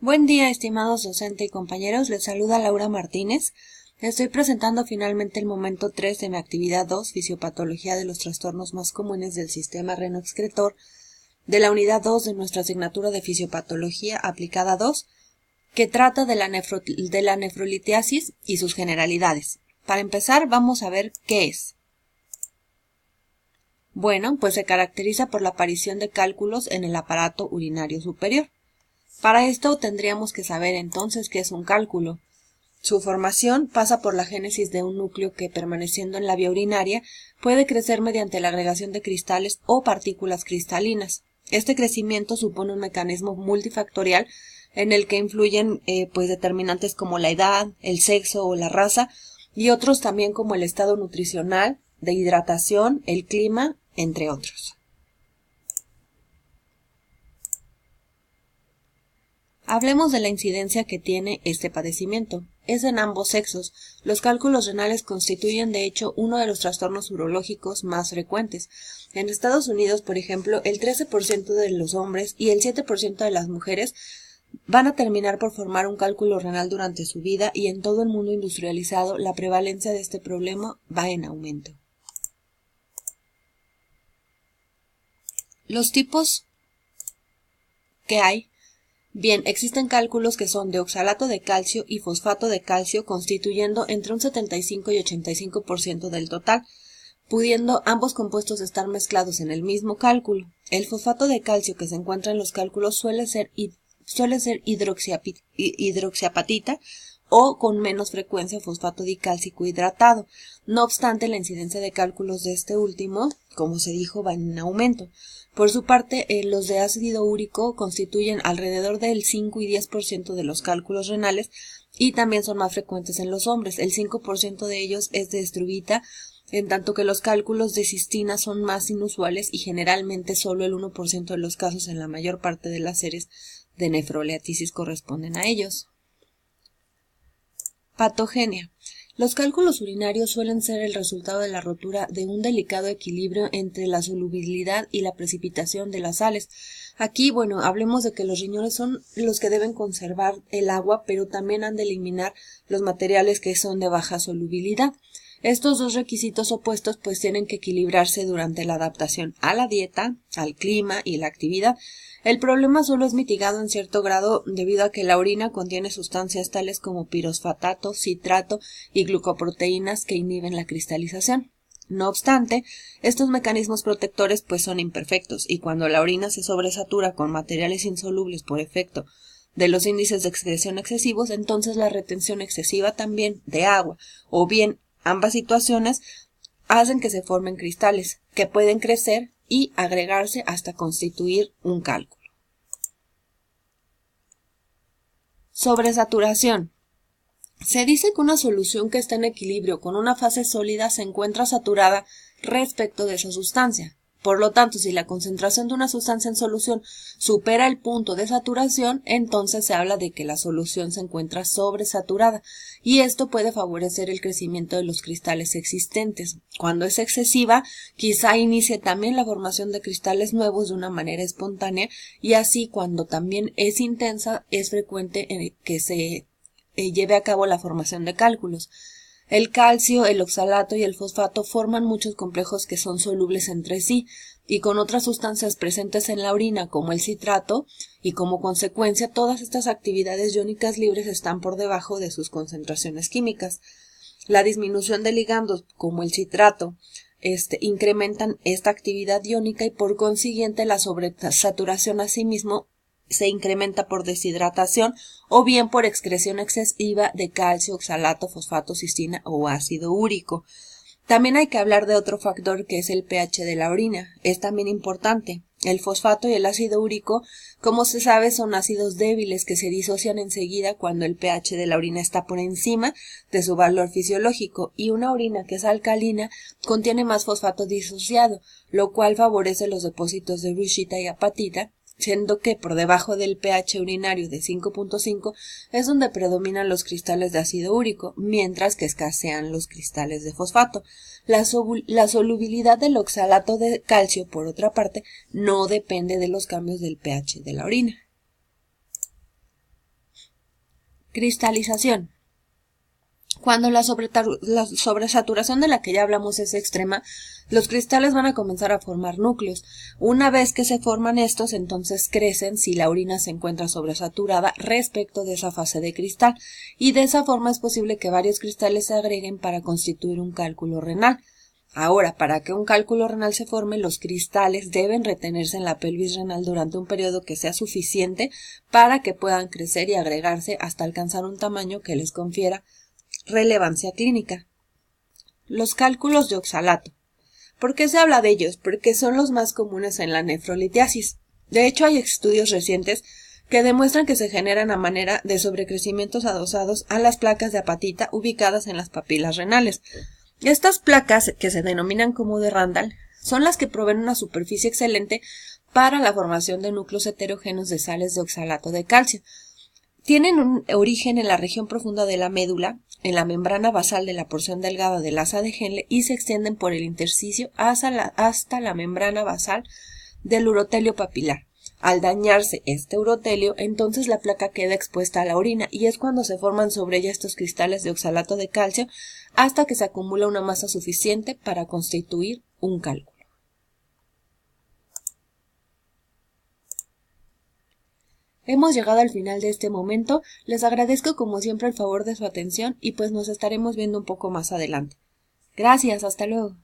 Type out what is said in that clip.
Buen día, estimados docentes y compañeros. Les saluda Laura Martínez. Estoy presentando finalmente el momento 3 de mi actividad 2, Fisiopatología de los trastornos más comunes del sistema reno-excretor, de la unidad 2 de nuestra asignatura de Fisiopatología aplicada 2, que trata de la nefrolitiasis y sus generalidades. Para empezar, vamos a ver qué es. Bueno, pues se caracteriza por la aparición de cálculos en el aparato urinario superior. Para esto tendríamos que saber entonces qué es un cálculo. Su formación pasa por la génesis de un núcleo que, permaneciendo en la vía urinaria, puede crecer mediante la agregación de cristales o partículas cristalinas. Este crecimiento supone un mecanismo multifactorial en el que influyen determinantes como la edad, el sexo o la raza, y otros también como el estado nutricional, de hidratación, el clima, entre otros. Hablemos de la incidencia que tiene este padecimiento. Es en ambos sexos. Los cálculos renales constituyen, de hecho, uno de los trastornos urológicos más frecuentes. En Estados Unidos, por ejemplo, el 13% de los hombres y el 7% de las mujeres van a terminar por formar un cálculo renal durante su vida, y en todo el mundo industrializado la prevalencia de este problema va en aumento. Los tipos que hay. Bien, existen cálculos que son de oxalato de calcio y fosfato de calcio, constituyendo entre un 75 y 85% del total, pudiendo ambos compuestos estar mezclados en el mismo cálculo. El fosfato de calcio que se encuentra en los cálculos suele ser hidroxiapatita o con menos frecuencia fosfato dicálcico hidratado. No obstante, la incidencia de cálculos de este último, como se dijo, va en aumento. Por su parte, los de ácido úrico constituyen alrededor del 5 y 10% de los cálculos renales y también son más frecuentes en los hombres. El 5% de ellos es de estruvita, en tanto que los cálculos de cistina son más inusuales y generalmente solo el 1% de los casos en la mayor parte de las series de nefrolitiasis corresponden a ellos. Patogenia. Los cálculos urinarios suelen ser el resultado de la rotura de un delicado equilibrio entre la solubilidad y la precipitación de las sales. Aquí, hablemos de que los riñones son los que deben conservar el agua, pero también han de eliminar los materiales que son de baja solubilidad. Estos dos requisitos opuestos tienen que equilibrarse durante la adaptación a la dieta, al clima y la actividad. El problema solo es mitigado en cierto grado debido a que la orina contiene sustancias tales como pirosfatato, citrato y glucoproteínas que inhiben la cristalización. No obstante, estos mecanismos protectores son imperfectos, y cuando la orina se sobresatura con materiales insolubles por efecto de los índices de excreción excesivos, entonces la retención excesiva también de agua, o bien ambas situaciones, hacen que se formen cristales que pueden crecer y agregarse hasta constituir un cálculo. Sobresaturación. Se dice que una solución que está en equilibrio con una fase sólida se encuentra saturada respecto de esa sustancia. Por lo tanto, si la concentración de una sustancia en solución supera el punto de saturación, entonces se habla de que la solución se encuentra sobresaturada, y esto puede favorecer el crecimiento de los cristales existentes. Cuando es excesiva, quizá inicie también la formación de cristales nuevos de una manera espontánea, y así cuando también es intensa, es frecuente que se lleve a cabo la formación de cálculos. El calcio, el oxalato y el fosfato forman muchos complejos que son solubles entre sí y con otras sustancias presentes en la orina como el citrato, y como consecuencia todas estas actividades iónicas libres están por debajo de sus concentraciones químicas. La disminución de ligandos como el citrato incrementan esta actividad iónica, y por consiguiente la sobresaturación asimismo se incrementa por deshidratación o bien por excreción excesiva de calcio, oxalato, fosfato, cistina o ácido úrico. También hay que hablar de otro factor que es el pH de la orina. Es también importante. El fosfato y el ácido úrico, como se sabe, son ácidos débiles que se disocian enseguida cuando el pH de la orina está por encima de su valor fisiológico, y una orina que es alcalina contiene más fosfato disociado, lo cual favorece los depósitos de bruchita y apatita, siendo que por debajo del pH urinario de 5.5 es donde predominan los cristales de ácido úrico, mientras que escasean los cristales de fosfato. La solubilidad del oxalato de calcio, por otra parte, no depende de los cambios del pH de la orina. Cristalización. Cuando la sobresaturación de la que ya hablamos es extrema, los cristales van a comenzar a formar núcleos. Una vez que se forman estos, entonces crecen si la orina se encuentra sobresaturada respecto de esa fase de cristal, y de esa forma es posible que varios cristales se agreguen para constituir un cálculo renal. Ahora, para que un cálculo renal se forme, los cristales deben retenerse en la pelvis renal durante un periodo que sea suficiente para que puedan crecer y agregarse hasta alcanzar un tamaño que les confiera relevancia clínica. Los cálculos de oxalato. ¿Por qué se habla de ellos? Porque son los más comunes en la nefrolitiasis. De hecho, hay estudios recientes que demuestran que se generan a manera de sobrecrecimientos adosados a las placas de apatita ubicadas en las papilas renales. Estas placas, que se denominan como de Randall, son las que proveen una superficie excelente para la formación de núcleos heterogéneos de sales de oxalato de calcio. Tienen un origen en la región profunda de la médula, en la membrana basal de la porción delgada del asa de Henle, y se extienden por el intersticio hasta la membrana basal del urotelio papilar. Al dañarse este urotelio, entonces la placa queda expuesta a la orina, y es cuando se forman sobre ella estos cristales de oxalato de calcio hasta que se acumula una masa suficiente para constituir un cálculo. Hemos llegado al final de este momento. Les agradezco como siempre el favor de su atención y pues nos estaremos viendo un poco más adelante. Gracias, hasta luego.